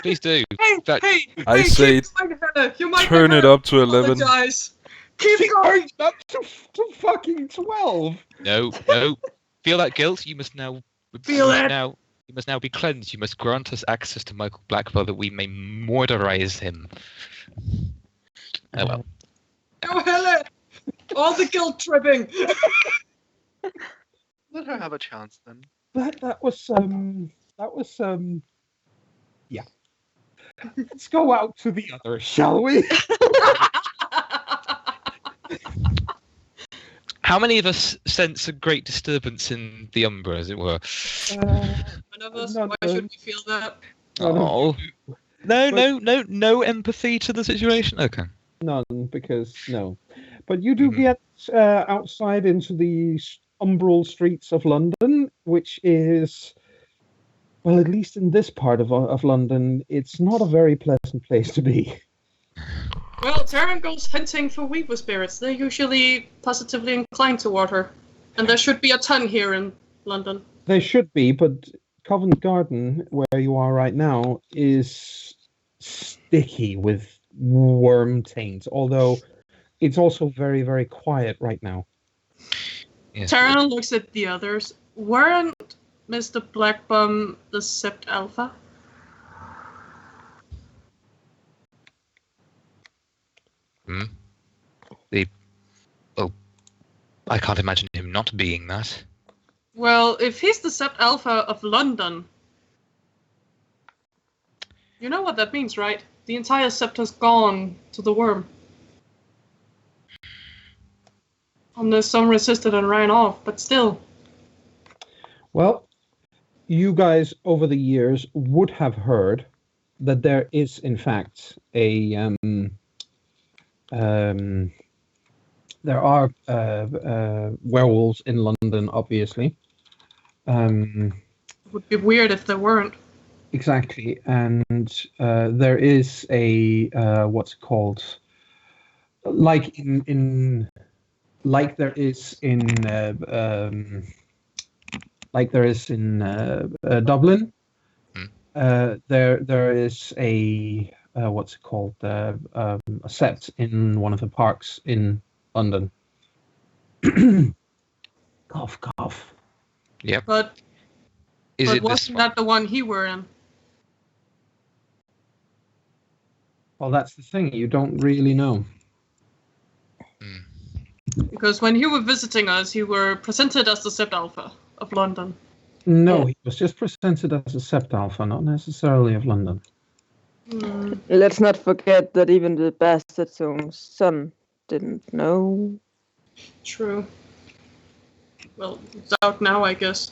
Please do. Hey, I say keep going, Hannah. You might turn never it up to 11. apologize. Keep going. Up to fucking 12. No. Feel that guilt? You must now Feel it. You must now be cleansed. You must grant us access to Michael Blackwell that we may murderize him. Oh well. Go Helen! All the guilt tripping. Let her have a chance then. That was yeah. Let's go out to the others, shall we? How many of us sense a great disturbance in the Umbra, as it were? None of us. None Why of should us. we feel that? Oh. No empathy to the situation? Okay. None, because no. But you do Mhm. get outside into the umbral streets of London, which is, well, at least in this part of London, it's not a very pleasant place to be. Well, Taryn goes hunting for weaver spirits. They're usually positively inclined toward her. And there should be a ton here in London. There should be, but Covent Garden, where you are right now, is sticky with worm taint, although it's also very, very quiet right now. Yes. Taryn looks at the others. Weren't Mr. Blackbum the Sept Alpha? I can't imagine him not being that. Well, if he's the Sept Alpha of London, you know what that means, right? The entire Sept has gone to the worm. Unless some resisted and ran off, but still. Well, you guys over the years would have heard that there is, in fact, a there are werewolves in London, obviously. It would be weird if there weren't. Exactly, and there is a what's it called? Like like there is in Dublin. There is a what's it called? A sept in one of the parks in London. Cough, cough. Yep. But Is it this wasn't that the one he were in? Well, that's the thing. You don't really know. Because when you were visiting us, you were presented as the Sept Alpha of London. No, he was just presented as a sept alpha, not necessarily of London. Let's not forget that even the bastard's own son didn't know. True. Well, it's out now, I guess.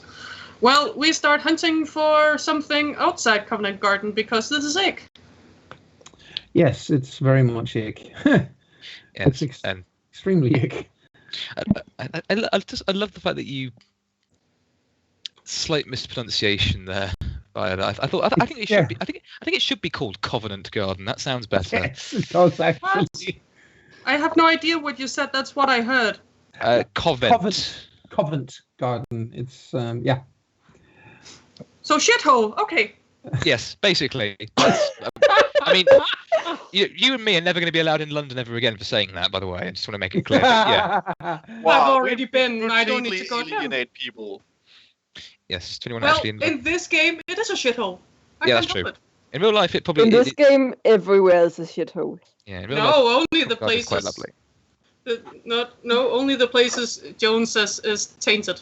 Well, we start hunting for something outside Covenant Garden because this is ick. Yes, it's very much ick. Yes, It's and extremely ick. I love the fact that you slight mispronunciation there. I think it should Yeah. be. I think it should be called Covenant Garden. That sounds better. Yes, it does actually. I have no idea what you said. That's what I heard. Covent. Garden. It's yeah. So shithole. Okay. Yes, basically. I mean, you and me are never going to be allowed in London ever again for saying that. By the way, I just want to make it clear. But yeah. I've already been. I don't need to go down. alienate people. Yes, 21 Well, actually. in this game, it is a shithole. I Yeah, can't that's help true. it. In real life, it probably. In this game, everywhere is a shithole. Yeah, in real life, No, only the Garden's quite places. lovely. No, only the places Jones says is tainted.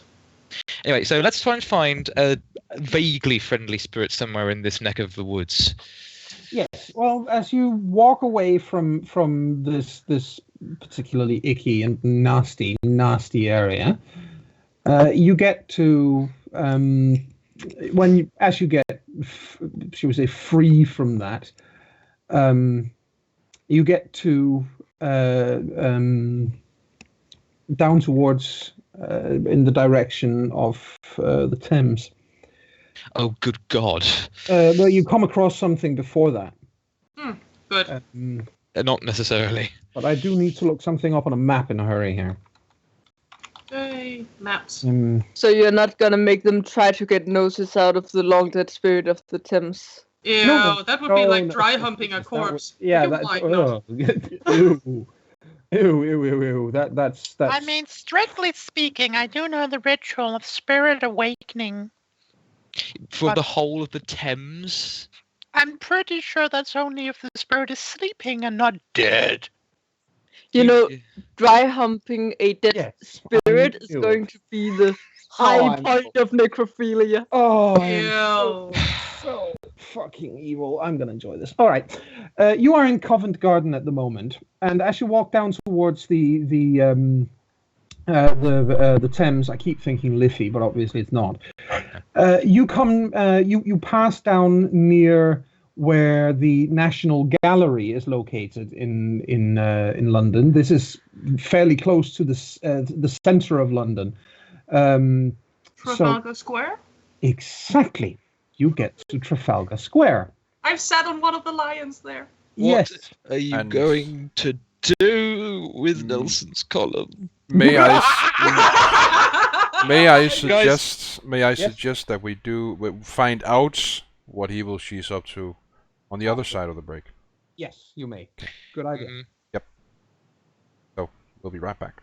Anyway, so let's try and find a vaguely friendly spirit somewhere in this neck of the woods. Yes. Well, as you walk away from this particularly icky and nasty area, you get to as you get, should we say, free from that, you get to down towards in the direction of the Thames. Oh, good God! Well, you come across something before that. Good. Not necessarily. But I do need to look something up on a map in a hurry here. Hey, maps. So you're not gonna make them try to get noses out of the long dead spirit of the Thames? Yeah, No, that would be like no, dry humping a corpse. Yeah, You that. might not. Ew. Ew. That's. I mean, strictly speaking, I do know the ritual of spirit awakening. For But- the whole of the Thames? I'm pretty sure that's only if the spirit is sleeping and not dead. You know, dry humping a dead Yes, spirit I is knew going it. to be the high I point of necrophilia. Oh, I am Ew. so fucking evil. I'm gonna enjoy this. All right, you are in Covent Garden at the moment, and as you walk down towards the Thames, I keep thinking Liffey, but obviously it's not. You pass down near where the National Gallery is located in London. This is fairly close to the center of London. Trafalgar Square? Exactly. You get to Trafalgar Square. I've sat on one of the lions there. What Yes. are you And- going to do with Nelson's column? May I Yes. suggest that we find out what evil she's up to on the other side of the break. Yes, you may. Good idea. Mhm. So we'll be right back.